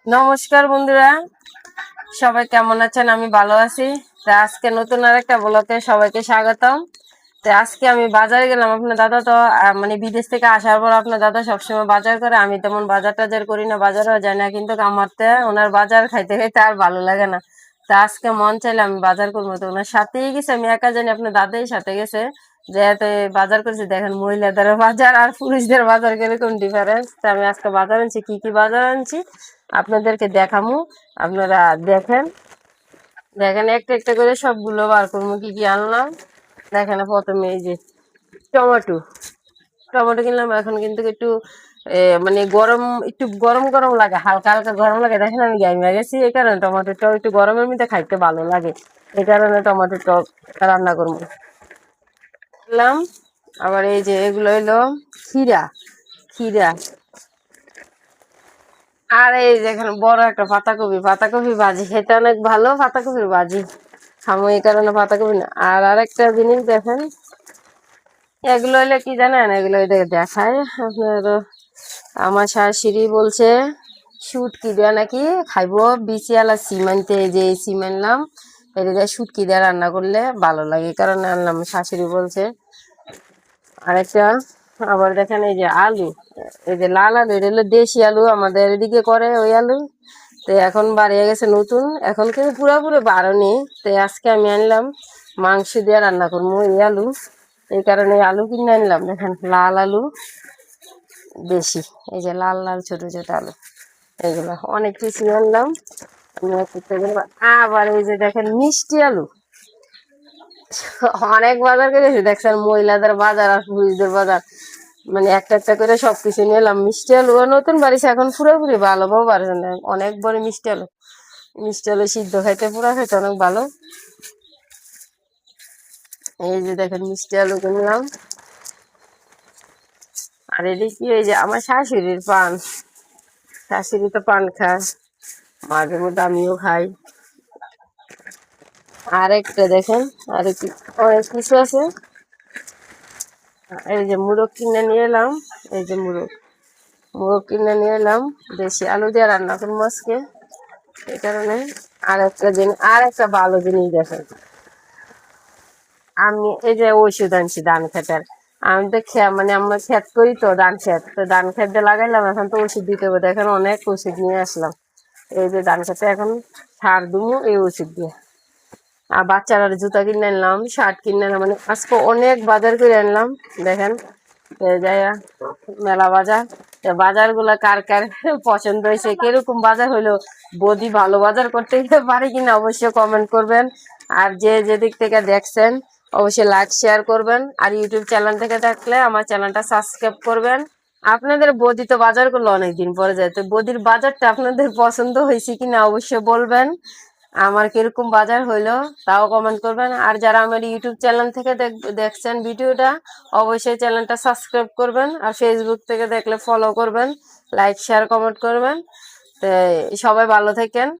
নমস্কার বন্ধুরা, সবাই কেমন আছেন? আমি ভালো আছি। তো আজকে নতুন আর একটা ব্লগে সবাইকে স্বাগতম। তো আজকে আমি বাজারে গেলাম। আপনার দাদা তো মানে বিদেশ থেকে আসার পর আপনার দাদা সবসময় বাজার করে, আমি তেমন বাজার টাজার করি না, বাজারও যাই না, কিন্তু আমার তো ওনার বাজার খাইতে খাইতে আর ভালো লাগে না। তা আজকে মন চাইলে আমি বাজার করবো, তো ওনার সাথেই গেছে, আমি একা জানি, আপনার দাদাই সাথে গেছে। যেহেতু বাজার করছি, দেখেন মহিলাদের বাজার আর পুরুষদের বাজার কিরকম ডিফারেন্স। তা আমি আজকে বাজার আনছি, কি কি বাজার আনছি আপনাদেরকে দেখামু। আপনারা দেখেন দেখেন একটা একটা করে সবগুলো বার করবো কি কি আনলাম। দেখেন প্রথমে এই যে টমেটো টমেটো কিনলাম। এখন কিন্তু একটু মানে গরম, একটু গরম গরম লাগে, হালকা হালকা গরম লাগে। দেখেন আমি গাইমা গেছি, এই কারণে টমেটোটাও একটু গরমের মধ্যে খাইতে ভালো লাগে, এই কারণে টমেটোটা রান্না করবো দিলাম। আবার এই যে এগুলো হইলো খিরা খিরা আর এই দেখেন বড় একটা পাতাকপি, পাতাকপি ভাজি খেতে অনেক ভালো, পাতাকপির ভাজি খামো, এই কারণে পাতাকপি না। আর আরেকটা জিনিস দেখেন, এগুলো হইলে কি জানেন, এগুলো দেখায় আপনার, আমার শাশুড়ি বলছে শুটকি দেওয়া নাকি খাইবো, বিচিয়ালা সিমেন্টে, যে সিমেন্ট নাম এটা দিয়ে শুটকি দিয়ে রান্না করলে ভালো লাগে, এই কারণে আনলাম, শাশুড়ি বলছে। আরেকটা আবার দেখেন এই যে আলু, এই যে লাল আলু, এটা হলো দেশি আলু, আমাদের এদিকে করে ওই আলু। তো এখন বাড়িয়ে গেছে নতুন, এখন কিন্তু পুরোপুরি বাড়নি। তো আজকে আমি আনলাম মাংস দিয়ে রান্না করবো এই আলু, এই কারণে আলু কিনে আনলাম। দেখেন লাল আলু দেশি, এই যে লাল লাল ছোট ছোট আলু, এইগুলো অনেক কিছু আনলাম। আমি আবার এই যে দেখেন মিষ্টি আলু, অনেক বাজার করেছি দেখছেন, মহিলাদের বাজার আর পুরুষদের বাজার, মানে একটা একটা করে সবকিছু নিলাম। মিষ্টি আলু নতুন বাড়িছে, এখন পুরোপুরি ভালো বউ বাড়ছে না, অনেক বড় মিষ্টি আলু। মিষ্টি আলু সিদ্ধ খাইতে, পুরা খাইতে অনেক ভালো। এই যে দেখেন মিষ্টি আলু কিনলাম। আর এদিকে এই যে আমার শাশুড়ির পান, শাশুড়ি তো পান খায়, মাঝে মধ্যে আমিও খাই। আর একটা দেখেন, আর কি অনেক কিছু আছে। এই যে মুরগ কিনে নিয়ে এলাম, এই যে মুরগ মুরগ কিনে নিয়ে এলাম, দেশি আলু দিয়ে রান্না করবো আজকে, এই কারণে। আর একটা জিনিস, আর একটা ভালো জিনিস দেখেন, আমি এই যে ওষুধ আনছি ধান খেতের। আমি তো মানে আমরা ক্ষেত করি, তো ধান ক্ষেত, তো ধান ক্ষেত দিয়ে লাগাইলাম, এখন তো ওষুধ দিতে হবে। দেখেন অনেক ওষুধ নিয়ে আসলাম, এই যে ধান খেতে এখন সার দুমু এই ওষুধ দিয়ে। আর বাচ্চারা জুতা কিনে আনলাম, শার্ট কিনে আনলাম, মানে আজকে অনেক বাজার করে আনলাম। দেখেন যাই মেলা বাজার, বাজার গুলা কার কার পছন্দ হয়েছে, কিরকম বাজার হইলো, বৌদি ভালো বাজার করতে পারে কিনা অবশ্যই কমেন্ট করবেন। আর যে যেদিক থেকে দেখছেন অবশ্যই লাইক শেয়ার করবেন, আর ইউটিউব চ্যানেল থেকে থাকলে আমার চ্যানেলটা সাবস্ক্রাইব করবেন। আপনাদের বৌদি তো বাজার করলো অনেকদিন পরে যায়, তো বৌদির বাজারটা আপনাদের পছন্দ হয়েছে কিনা অবশ্যই বলবেন। আমার কিরকম বাজার হইলো তাও কমেন্ট করবেন। আর যারা আমার ইউটিউব চ্যানেল থেকে দেখছেন ভিডিওটা, অবশ্যই চ্যানেলটা সাবস্ক্রাইব করবেন, আর ফেসবুক থেকে দেখলে ফলো করবেন, লাইক শেয়ার কমেন্ট করবেন। তো সবাই ভালো থাকেন।